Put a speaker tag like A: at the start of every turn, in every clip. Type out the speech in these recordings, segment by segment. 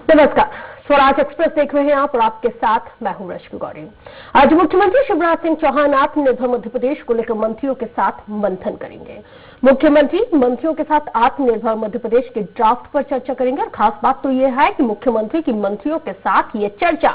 A: नमस्कार, स्वराज एक्सप्रेस देख रहे हैं आप और आपके साथ मैं हूं रश्मि गौरी। आज मुख्यमंत्री शिवराज सिंह चौहान आत्मनिर्भर मध्य प्रदेश को लेकर मंत्रियों के साथ मंथन करेंगे। मुख्यमंत्री मंत्रियों के साथ आत्मनिर्भर मध्य प्रदेश के ड्राफ्ट पर चर्चा करेंगे और खास बात तो यह है कि मुख्यमंत्री की मंत्रियों के साथ ये चर्चा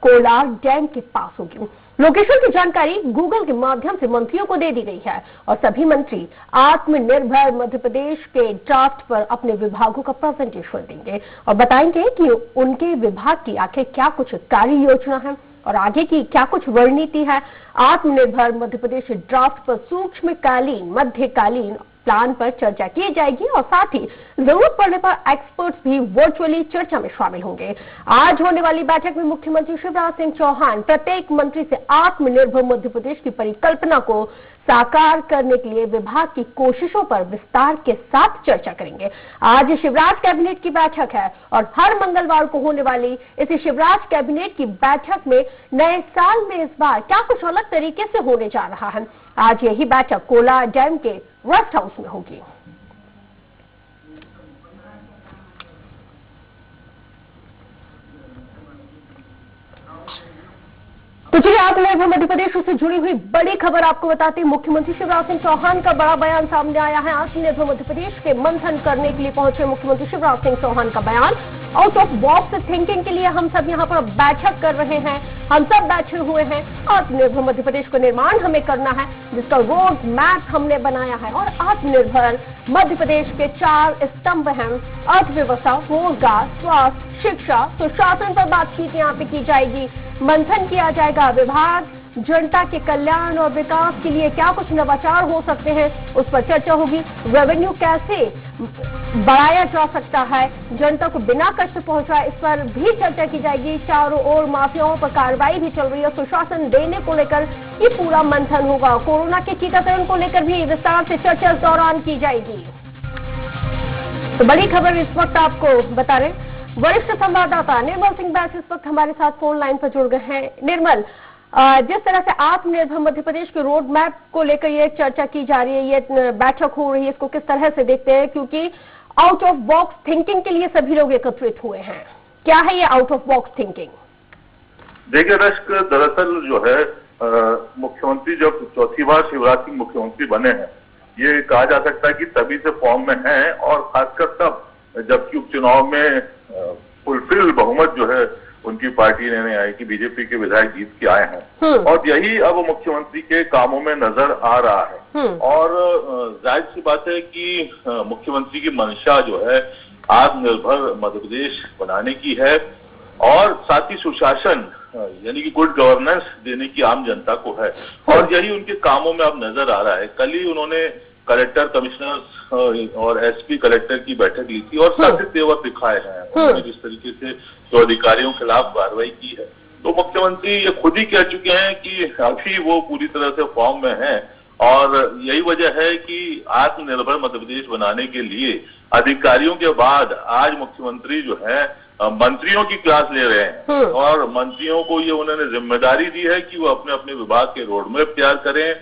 A: कोलार डैम के पास होगी। लोकेशन की जानकारी गूगल के माध्यम से मंत्रियों को दे दी गई है और सभी मंत्री आत्मनिर्भर मध्य प्रदेश के ड्राफ्ट पर अपने विभागों का प्रेजेंटेशन देंगे और बताएंगे कि उनके विभाग की आखिर क्या कुछ कार्य योजना है और आगे की क्या कुछ रणनीति है। आत्मनिर्भर मध्य प्रदेश ड्राफ्ट पर सूक्ष्मकालीन मध्यकालीन प्लान पर चर्चा की जाएगी और साथ ही जरूरत पड़ने पर एक्सपर्ट्स भी वर्चुअली चर्चा में शामिल होंगे। आज होने वाली बैठक में मुख्यमंत्री शिवराज सिंह चौहान प्रत्येक मंत्री से आत्मनिर्भर मध्य प्रदेश की परिकल्पना को साकार करने के लिए विभाग की कोशिशों पर विस्तार के साथ चर्चा करेंगे। आज शिवराज कैबिनेट की बैठक है और हर मंगलवार को होने वाली इस शिवराज कैबिनेट की बैठक में नए साल में इस बार क्या कुछ अलग तरीके से होने जा रहा है। आज यही बैठक कोलार डैम के रेस्ट हाउस में होगी। तो चलिए आत्मनिर्भर मध्य प्रदेश से जुड़ी हुई बड़ी खबर आपको बताते हैं। मुख्यमंत्री शिवराज सिंह चौहान का बड़ा बयान सामने आया है। आत्मनिर्भर मध्य प्रदेश के मंथन करने के लिए पहुंचे मुख्यमंत्री शिवराज सिंह चौहान का बयान। आउट ऑफ बॉक्स थिंकिंग के लिए हम सब यहां पर बैठक कर रहे हैं। हम सब बैठे हुए हैं। आत्मनिर्भर मध्य प्रदेश का निर्माण हमें करना है, जिसका रोड मैप हमने बनाया है और आत्मनिर्भर मध्य प्रदेश के 4 स्तंभ हैं। अर्थव्यवस्था, रोजगार, स्वास्थ्य, शिक्षा, सुशासन पर बातचीत यहाँ पे की जाएगी। मंथन किया जाएगा। विभाग जनता के कल्याण और विकास के लिए क्या कुछ नवाचार हो सकते हैं उस पर चर्चा होगी। रेवेन्यू कैसे बढ़ाया जा सकता है, जनता को बिना कष्ट पहुंचाए, इस पर भी चर्चा की जाएगी। चारों ओर माफियाओं पर कार्रवाई भी चल रही है। सुशासन देने को लेकर ये पूरा मंथन होगा। कोरोना के टीकाकरण को लेकर भी विस्तार से चर्चा इस दौरान की जाएगी। तो बड़ी खबर इस वक्त आपको बता रहे वरिष्ठ संवाददाता निर्मल सिंह बैस इस वक्त हमारे साथ फोन लाइन पर जुड़ गए हैं। निर्मल, जिस तरह से आत्मनिर्भर मध्य प्रदेश के रोड मैप को लेकर ये चर्चा की जा रही है, ये बैठक हो रही है, इसको किस तरह से देखते हैं? क्योंकि आउट ऑफ बॉक्स थिंकिंग के लिए सभी लोग एकत्रित हुए हैं। क्या है ये आउट ऑफ बॉक्स थिंकिंग?
B: देखिए रश्क, दरअसल जो है मुख्यमंत्री जब चौथी बार शिवराज सिंह मुख्यमंत्री बने हैं, ये कहा जा सकता है कि तभी से फॉर्म में हैं और खासकर तब जबकि उपचुनाव में फुलफिल बहुमत जो है उनकी पार्टी ने आई कि बीजेपी के विधायक जीत के आए हैं और यही अब मुख्यमंत्री के कामों में नजर आ रहा है। और जाहिर सी बात है कि मुख्यमंत्री की मंशा जो है आत्मनिर्भर मध्य प्रदेश बनाने की है और साथ ही सुशासन यानी कि गुड गवर्नेंस देने की आम जनता को है और यही उनके कामों में अब नजर आ रहा है। कल ही उन्होंने कलेक्टर, कमिश्नर और एसपी कलेक्टर की बैठक ली थी और साजिश तेवर दिखाए हैं। उन्होंने जिस तरीके से जो अधिकारियों के खिलाफ कार्रवाई की है, तो मुख्यमंत्री ये खुद ही कह चुके हैं कि अभी वो पूरी तरह से फॉर्म में हैं और यही वजह है कि आत्मनिर्भर मध्य प्रदेश बनाने के लिए अधिकारियों के बाद आज मुख्यमंत्री जो है मंत्रियों की क्लास ले रहे हैं और मंत्रियों को ये उन्होंने जिम्मेदारी दी है कि वो अपने अपने विभाग के रोडमैप तैयार करें,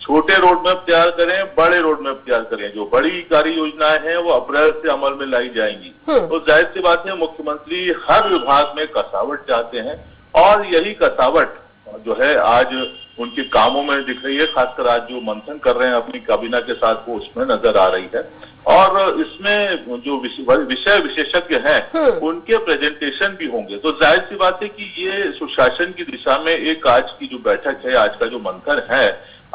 B: छोटे रोड मैप तैयार करें, बड़े रोड मैप तैयार करें। जो बड़ी कार्य योजनाएं हैं वो अप्रैल से अमल में लाई जाएंगी। तो जाहिर सी बात है मुख्यमंत्री हर विभाग में कसावट चाहते हैं और यही कसावट जो है आज उनके कामों में दिख रही है। खासकर आज जो मंथन कर रहे हैं अपनी काबीना के साथ वो उसमें नजर आ रही है और इसमें जो विषय विशेषज्ञ हैं उनके प्रेजेंटेशन भी होंगे। तो जाहिर सी बात है कि ये सुशासन की दिशा में एक आज की जो बैठक है, आज का जो मंथन है,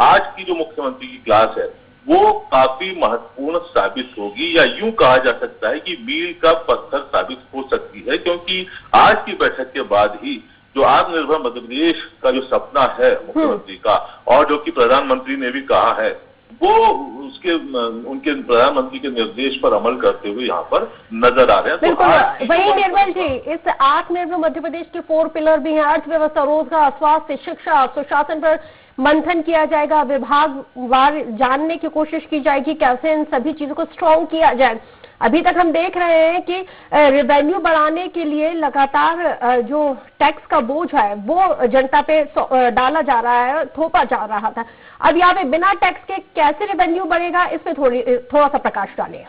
B: आज की जो मुख्यमंत्री की क्लास है वो काफी महत्वपूर्ण साबित होगी या यूं कहा जा सकता है कि मील का पत्थर साबित हो सकती है, क्योंकि आज की बैठक के बाद ही जो आत्मनिर्भर मध्य प्रदेश का जो सपना है मुख्यमंत्री का और जो कि प्रधानमंत्री ने भी कहा है वो उनके प्रधानमंत्री के निर्देश पर अमल करते हुए यहाँ पर नजर आ रहे हैं।
A: तो वही निर्मल जी, इस आत्मनिर्भर मध्य प्रदेश के 4 पिलर भी हैं। अर्थव्यवस्था, रोजगार, स्वास्थ्य, शिक्षा, सुशासन पर मंथन किया जाएगा। विभागवार जानने की कोशिश की जाएगी कैसे इन सभी चीजों को स्ट्रॉन्ग किया जाए। अभी तक हम देख रहे हैं कि रेवेन्यू बढ़ाने के लिए लगातार जो टैक्स का बोझ है वो जनता पे डाला जा रहा है, थोपा जा रहा था। अब यहाँ पे बिना टैक्स के कैसे रेवेन्यू बढ़ेगा, इस पे थोड़ा सा प्रकाश डालिए।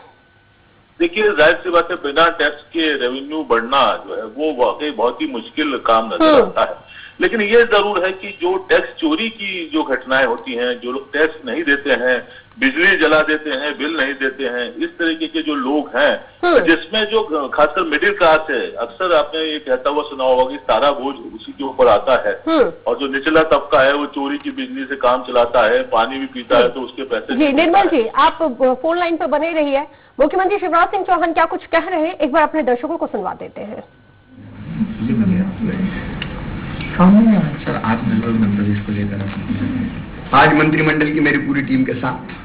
B: देखिए, जाहिर सी बात है, बिना टैक्स के रेवेन्यू बढ़ना जो है वो वाकई बहुत ही मुश्किल काम नजर आता है। लेकिन ये जरूर है कि जो टैक्स चोरी की जो घटनाएं होती हैं, जो लोग टैक्स नहीं देते हैं, बिजली जला देते हैं, बिल नहीं देते हैं, इस तरीके के जो लोग हैं, जिसमें जो खासकर मिडिल क्लास है, अक्सर आपने ये कहता हुआ सुना होगा कि सारा बोझ उसी के ऊपर आता है, और जो निचला तबका है वो चोरी की बिजली से काम चलाता है, पानी भी पीता है तो उसके पैसे।
A: जी निर्मल जी, आप फोन लाइन पर बने रहिए। मुख्यमंत्री शिवराज सिंह चौहान क्या कुछ कह रहे हैं, एक बार अपने दर्शकों को सुनवा देते हैं।
C: सर, आत्मनिर्भर मध्य प्रदेश को लेकर आज मंत्रिमंडल की मेरी पूरी टीम के साथ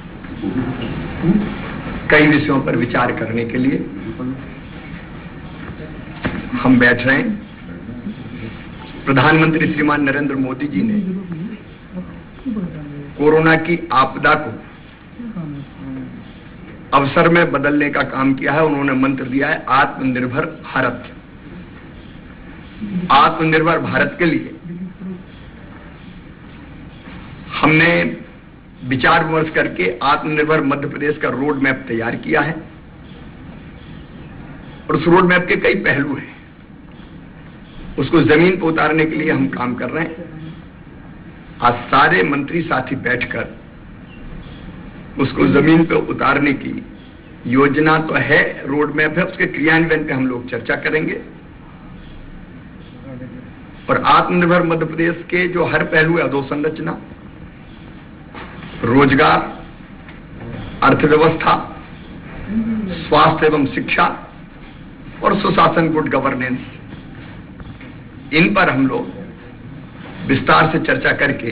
C: कई विषयों पर विचार करने के लिए हम बैठ रहे हैं। प्रधानमंत्री श्रीमान नरेंद्र मोदी जी ने कोरोना की आपदा को अवसर में बदलने का काम किया है। उन्होंने मंत्र दिया है आत्मनिर्भर भारत। आत्मनिर्भर भारत के लिए हमने विचार विमर्श करके आत्मनिर्भर मध्य प्रदेश का रोड मैप तैयार किया है और उस रोड मैप के कई पहलू हैं। उसको जमीन पर उतारने के लिए हम काम कर रहे हैं। आज सारे मंत्री साथी बैठकर उसको जमीन पर उतारने की योजना तो है, रोड मैप है, उसके क्रियान्वयन पे हम लोग चर्चा करेंगे। और आत्मनिर्भर मध्य प्रदेश के जो हर पहलू है, अधोसंरचना, रोजगार, अर्थव्यवस्था, स्वास्थ्य एवं शिक्षा और सुशासन, गुड गवर्नेंस, इन पर हम लोग विस्तार से चर्चा करके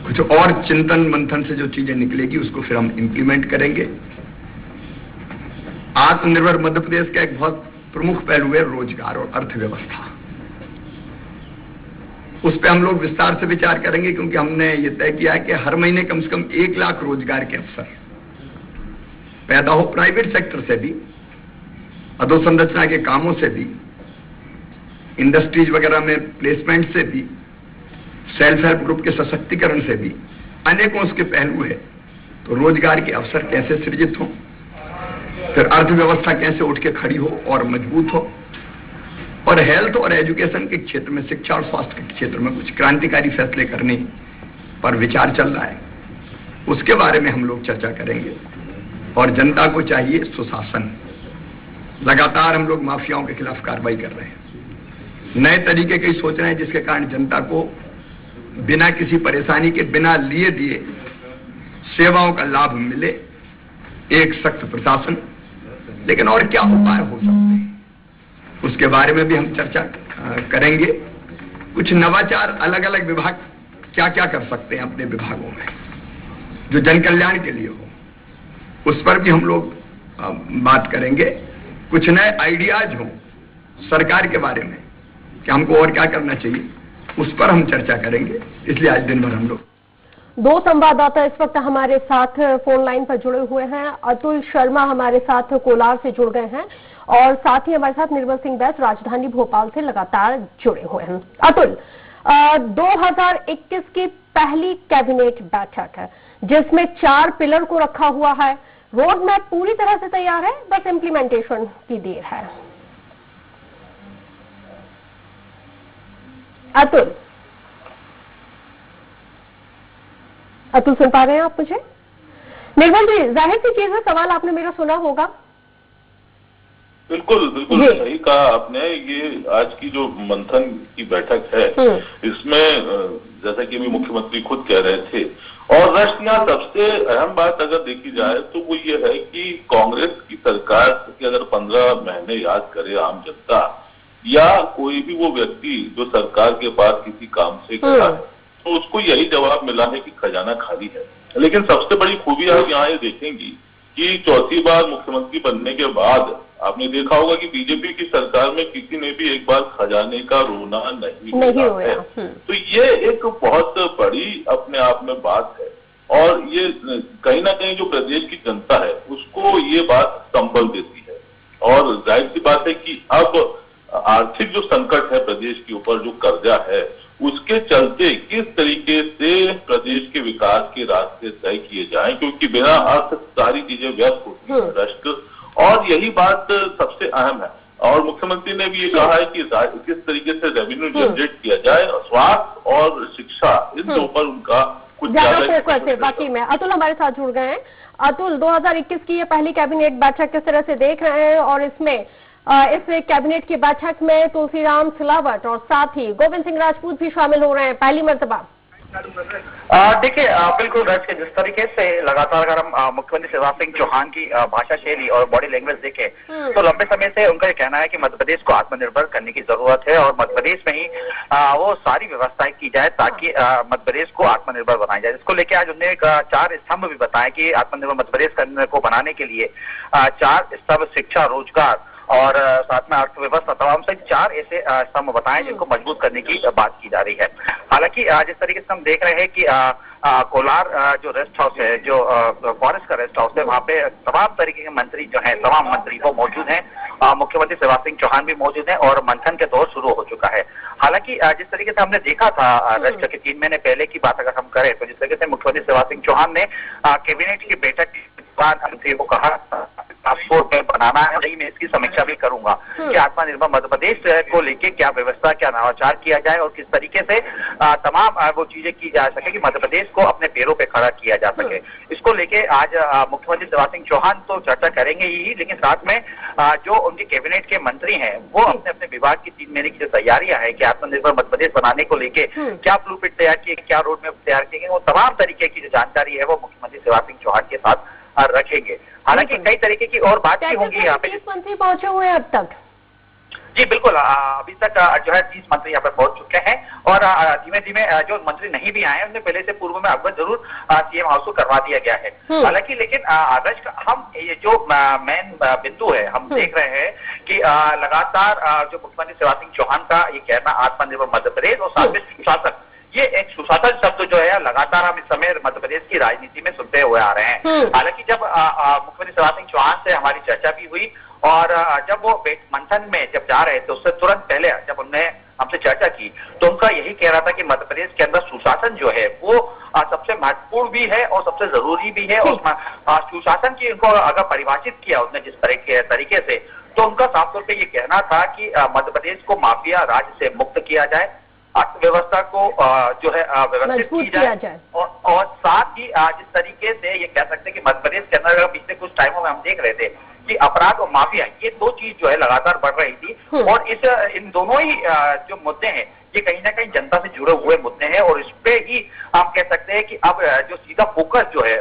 C: कुछ और चिंतन मंथन से जो चीजें निकलेगी उसको फिर हम इंप्लीमेंट करेंगे। आत्मनिर्भर मध्य प्रदेश का एक बहुत प्रमुख पहलू है रोजगार और अर्थव्यवस्था। उस पर हम लोग विस्तार से विचार करेंगे, क्योंकि हमने ये तय किया है कि हर महीने कम से कम 1 लाख रोजगार के अवसर पैदा हो, प्राइवेट सेक्टर से भी, अधोसंरचना के कामों से भी, इंडस्ट्रीज वगैरह में प्लेसमेंट से भी, सेल्फ हेल्प ग्रुप के सशक्तिकरण से भी, अनेकों उसके पहलू है। तो रोजगार के अवसर कैसे सृजित हो, फिर अर्थव्यवस्था कैसे उठ के खड़ी हो और मजबूत हो, और हेल्थ और एजुकेशन के क्षेत्र में, शिक्षा और स्वास्थ्य के क्षेत्र में कुछ क्रांतिकारी फैसले करने पर विचार चल रहा है। उसके बारे में हम लोग चर्चा करेंगे। और जनता को चाहिए सुशासन। लगातार हम लोग माफियाओं के खिलाफ कार्रवाई कर रहे हैं, नए तरीके के सोच रहे हैं जिसके कारण जनता को बिना किसी परेशानी के, बिना लिए दिए सेवाओं का लाभ मिले। एक सख्त प्रशासन, लेकिन और क्या उपाय हो सकते हैं उसके बारे में भी हम चर्चा करेंगे। कुछ नवाचार अलग अलग विभाग क्या क्या कर सकते हैं अपने विभागों में जो जन कल्याण के लिए हो, उस पर भी हम लोग बात करेंगे। कुछ नए आइडियाज हो सरकार के बारे में कि हमको और क्या करना चाहिए, उस पर हम चर्चा करेंगे। इसलिए आज दिन भर हम लोग
A: 2 संवाददाता इस वक्त हमारे साथ फोन लाइन पर जुड़े हुए हैं। अतुल शर्मा हमारे साथ कोलार से जुड़ गए हैं और साथ ही हमारे साथ निर्मल सिंह बैस राजधानी भोपाल से लगातार जुड़े हुए हैं। अतुल, 2021 की पहली कैबिनेट बैठक है जिसमें 4 पिलर को रखा हुआ है। रोड मैप पूरी तरह से तैयार है, बस इम्प्लीमेंटेशन की देर है। अतुल सुन पा रहे हैं आप मुझे? निर्मल जी, जाहिर सी चीज है, सवाल आपने मेरा सुना होगा।
B: बिल्कुल बिल्कुल सही कहा आपने। ये आज की जो मंथन की बैठक है, इसमें जैसा कि अभी मुख्यमंत्री खुद कह रहे थे, और राष्ट्रीय सबसे अहम बात अगर देखी जाए तो वो ये है कि कांग्रेस की सरकार के अगर 15 महीने याद करे आम जनता या कोई भी वो व्यक्ति जो सरकार के पास किसी काम से गया है, तो उसको यही जवाब मिला है कि खजाना खाली है। लेकिन सबसे बड़ी खूबी आप यहाँ ये देखेंगी कि चौथी बार मुख्यमंत्री बनने के बाद आपने देखा होगा कि बीजेपी की सरकार में किसी ने भी एक बार खजाने का रोना नहीं हुआ है। तो ये एक बहुत बड़ी अपने आप में बात है, और ये कहीं ना कहीं जो प्रदेश की जनता है उसको ये बात संबल देती है। और जाहिर सी बात है कि अब आर्थिक जो संकट है प्रदेश के ऊपर, जो कर्जा है, उसके चलते किस तरीके से प्रदेश के विकास के रास्ते तय किए जाएं, क्योंकि बिना अर्थ सारी चीजें व्यस्त होती है, राष्ट्र और यही बात सबसे अहम है। और मुख्यमंत्री ने भी ये कहा है कि किस तरीके से रेवेन्यू जनरेट किया जाए, स्वास्थ्य और शिक्षा इन दो पर उनका कुछ
A: ज्यादा फोकस है। बाकी में अतुल हमारे साथ जुड़ गए हैं। अतुल, 2021 की ये पहली कैबिनेट बैठक किस तरह से देख रहे हैं, और इसमें इस कैबिनेट की बैठक में तुलसीराम सिलावट और साथ ही गोविंद सिंह राजपूत भी शामिल हो रहे हैं पहली मर्तबा?
D: देखिए, बिल्कुल रज के जिस तरीके से लगातार अगर हम मुख्यमंत्री शिवराज सिंह चौहान की भाषा शैली और बॉडी लैंग्वेज देखें तो लंबे समय से उनका ये कहना है कि मध्य प्रदेश को आत्मनिर्भर करने की जरूरत है और मध्य प्रदेश में ही वो सारी व्यवस्थाएं की जाए ताकि मध्य प्रदेश को आत्मनिर्भर बनाया जाए। इसको लेकर आज उन्होंने 4 स्तंभ भी बताया कि आत्मनिर्भर मध्य प्रदेश को बनाने के लिए 4 स्तंभ शिक्षा, रोजगार और साथ में अर्थव्यवस्था, तमाम से 4 ऐसे स्तंभ बताएं जिनको मजबूत करने की बात की जा रही है। हालांकि जिस तरीके से हम देख रहे हैं कि कोलार जो रेस्ट हाउस है, जो फॉरेस्ट का रेस्ट हाउस है, वहाँ पे तमाम तरीके के मंत्री जो हैं, तमाम मंत्री वो मौजूद हैं। मुख्यमंत्री शिवराज सिंह चौहान भी मौजूद हैं और मंथन के दौर शुरू हो चुका है। हालांकि जिस तरीके से हमने देखा था रज के 3 महीने पहले की बात अगर हम करें तो जिस तरीके से मुख्यमंत्री शिवराज सिंह चौहान ने कैबिनेट की बैठक के बाद मंत्रियों को कहा पासपोर्ट में बनाना है, मैं इसकी समीक्षा भी करूंगा कि आत्मनिर्भर मध्य प्रदेश को लेके क्या व्यवस्था, क्या नवाचार किया जाए और किस तरीके से तमाम वो चीजें की जा सके कि मध्य प्रदेश को अपने पैरों पे खड़ा किया जा सके। इसको लेके आज मुख्यमंत्री शिवराज सिंह चौहान तो चर्चा करेंगे ही, लेकिन साथ में जो उनके कैबिनेट के मंत्री हैं वो अपने अपने विभाग की 3 महीने की जो तैयारियां है कि आत्मनिर्भर मध्य प्रदेश बनाने को लेके क्या ब्लूप्रिंट तैयार किए, क्या रोड मैप तैयार किए गए, वो तमाम तरीके की जो जानकारी है वो मुख्यमंत्री शिवराज सिंह चौहान के साथ रखेंगे। हालांकि कई तरीके की और बात भी होंगी यहाँ पे।
A: 30 मंत्री पहुंचे हुए हैं अब तक?
D: जी बिल्कुल, अभी तक जो है 30 मंत्री यहाँ पे पहुंच चुके हैं और धीमे धीमे जो मंत्री नहीं भी आए उन्हें पहले से पूर्व में अवगत जरूर सीएम हाउस को करवा दिया गया है। हालांकि लेकिन हम ये जो मेन बिंदु है हम देख रहे हैं कि लगातार जो मुख्यमंत्री शिवराज सिंह चौहान का ये कहना आत्मनिर्भर मध्य प्रदेश और साथ में सुशासन, ये एक सुशासन शब्द जो है लगातार हम इस समय मध्य प्रदेश की राजनीति में सुनते हुए आ रहे हैं। हालांकि जब मुख्यमंत्री शिवराज सिंह चौहान से हमारी चर्चा भी हुई और जब वो मंथन में जब जा रहे थे उससे तुरंत पहले जब उन्होंने हमसे चर्चा की तो उनका यही कह रहा था कि मध्य प्रदेश के अंदर सुशासन जो है वो सबसे महत्वपूर्ण भी है और सबसे जरूरी भी है। और सुशासन की उनको अगर परिभाषित किया उसने जिस तरीके से, तो उनका साफ तौर पर यह कहना था कि मध्य प्रदेश को माफिया राज से मुक्त किया जाए, अर्थव्यवस्था को जो है व्यवस्थित की जाए और साथ ही जिस तरीके से ये कह सकते हैं कि मध्य प्रदेश के अंदर पिछले कुछ टाइमों में हम देख रहे थे कि अपराध और माफिया ये 2 चीज जो है लगातार बढ़ रही थी और इन दोनों ही जो मुद्दे हैं ये कहीं ना कहीं जनता से जुड़े हुए मुद्दे हैं और इस पे ही हम कह सकते हैं कि अब जो सीधा फोकस जो है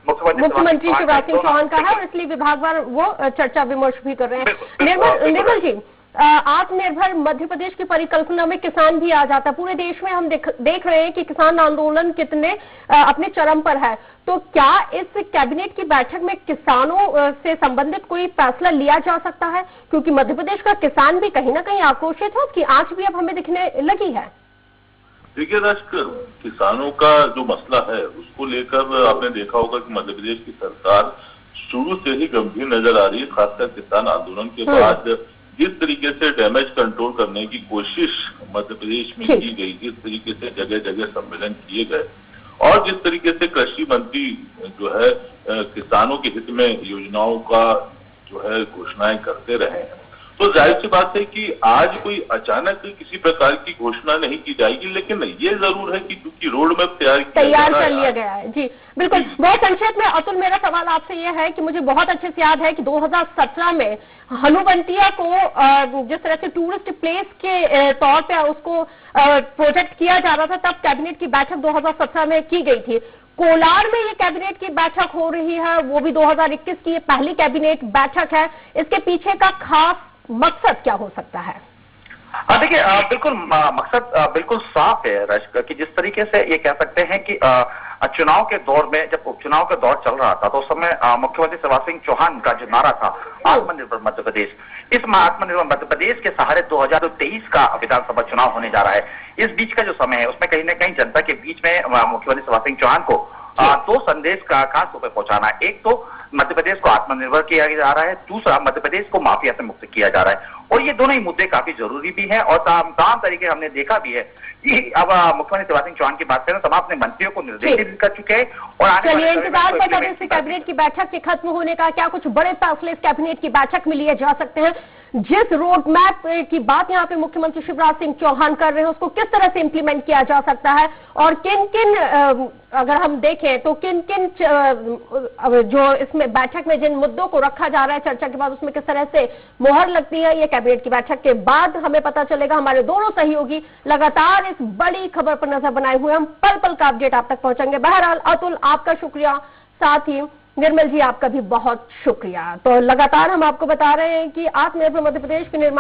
A: मुख्यमंत्री शिवराज सिंह चौहान का है और इसलिए विभागवार वो चर्चा विमर्श भी कर रहे हैं। निर्मल जी, आत्मनिर्भर मध्य प्रदेश की परिकल्पना में किसान भी आ जाता है। पूरे देश में हम देख रहे हैं कि किसान आंदोलन कितने अपने चरम पर है, तो क्या इस कैबिनेट की बैठक में किसानों से संबंधित कोई फैसला लिया जा सकता है? क्योंकि मध्य प्रदेश का किसान भी कहीं ना कहीं आक्रोशित है, उसकी आंच भी अब हमें दिखने लगी है।
B: देखिए किसानों का जो मसला है उसको लेकर आपने देखा होगा कि मध्य प्रदेश की सरकार शुरू से ही गंभीर नजर आ रही है। खासकर किसान आंदोलन के बाद जिस तरीके से डैमेज कंट्रोल करने की कोशिश मध्य प्रदेश में की गई, जिस तरीके से जगह जगह सम्मेलन किए गए और जिस तरीके से कृषि मंत्री जो है किसानों के हित में योजनाओं का जो है घोषणाएं करते रहे हैं, तो जाहिर सी बात है कि आज कोई अचानक किसी प्रकार की घोषणा नहीं की जाएगी, लेकिन ये जरूर है कि क्योंकि रोड मैप तैयार
A: कर लिया गया है। जी बिल्कुल, बहुत संक्षेप में अतुल, मेरा सवाल आपसे यह है कि मुझे बहुत अच्छे से याद है कि 2017 में हनुवंतिया को जिस तरह से टूरिस्ट प्लेस के तौर पे उसको प्रोजेक्ट किया जा रहा था, तब कैबिनेट की बैठक 2017 में की गई थी। कोलार में ये कैबिनेट की बैठक हो रही है, वो भी 2021 की ये पहली कैबिनेट बैठक है। इसके पीछे का खास मकसद क्या हो सकता है?
D: देखिए, बिल्कुल मकसद बिल्कुल साफ है रश्क, कि जिस तरीके से ये कह सकते हैं कि चुनाव के दौर में जब उपचुनाव का दौर चल रहा था तो उस समय मुख्यमंत्री शिवराज सिंह चौहान का जो नारा था आत्मनिर्भर मध्य प्रदेश, इस आत्मनिर्भर मध्य प्रदेश के सहारे 2023 का विधानसभा चुनाव होने जा रहा है। इस बीच का जो समय है उसमें कहीं ना कहीं जनता के बीच में मुख्यमंत्री शिवराज सिंह चौहान को 2 संदेश का खास तौर पर पहुंचाना है। एक तो मध्य प्रदेश को आत्मनिर्भर किया जा रहा है, दूसरा मध्य प्रदेश को माफिया से मुक्त किया जा रहा है। और ये दोनों ही मुद्दे काफी जरूरी भी हैं और तमाम तरीके हमने देखा भी है कि अब मुख्यमंत्री शिवराज सिंह चौहान की बात करें तो तमाम अपने मंत्रियों को निर्देशित चिन्हित कर चुके हैं और आने
A: चलिए
D: वाले
A: इंतजार
D: समय में
A: कर इस कैबिनेट की बैठक के खत्म होने का, क्या कुछ बड़े फैसले इस कैबिनेट की बैठक में लिए जा सकते हैं। जिस रोड मैप की बात यहाँ पे मुख्यमंत्री शिवराज सिंह चौहान कर रहे हैं उसको किस तरह से इंप्लीमेंट किया जा सकता है, और किन किन अगर हम देखें तो किन किन जो इसमें बैठक में जिन मुद्दों को रखा जा रहा है चर्चा के बाद उसमें किस तरह से मोहर लगती है, ये कैबिनेट की बैठक के बाद हमें पता चलेगा। हमारे दोनों सहयोगी लगातार इस बड़ी खबर पर नजर बनाए हुए, हम पल पल का अपडेट आप तक पहुंचाएंगे। बहरहाल अतुल आपका शुक्रिया, साथ ही निर्मल जी आपका भी बहुत शुक्रिया। तो लगातार हम आपको बता रहे हैं कि आत्मनिर्भर मध्य प्रदेश के निर्माण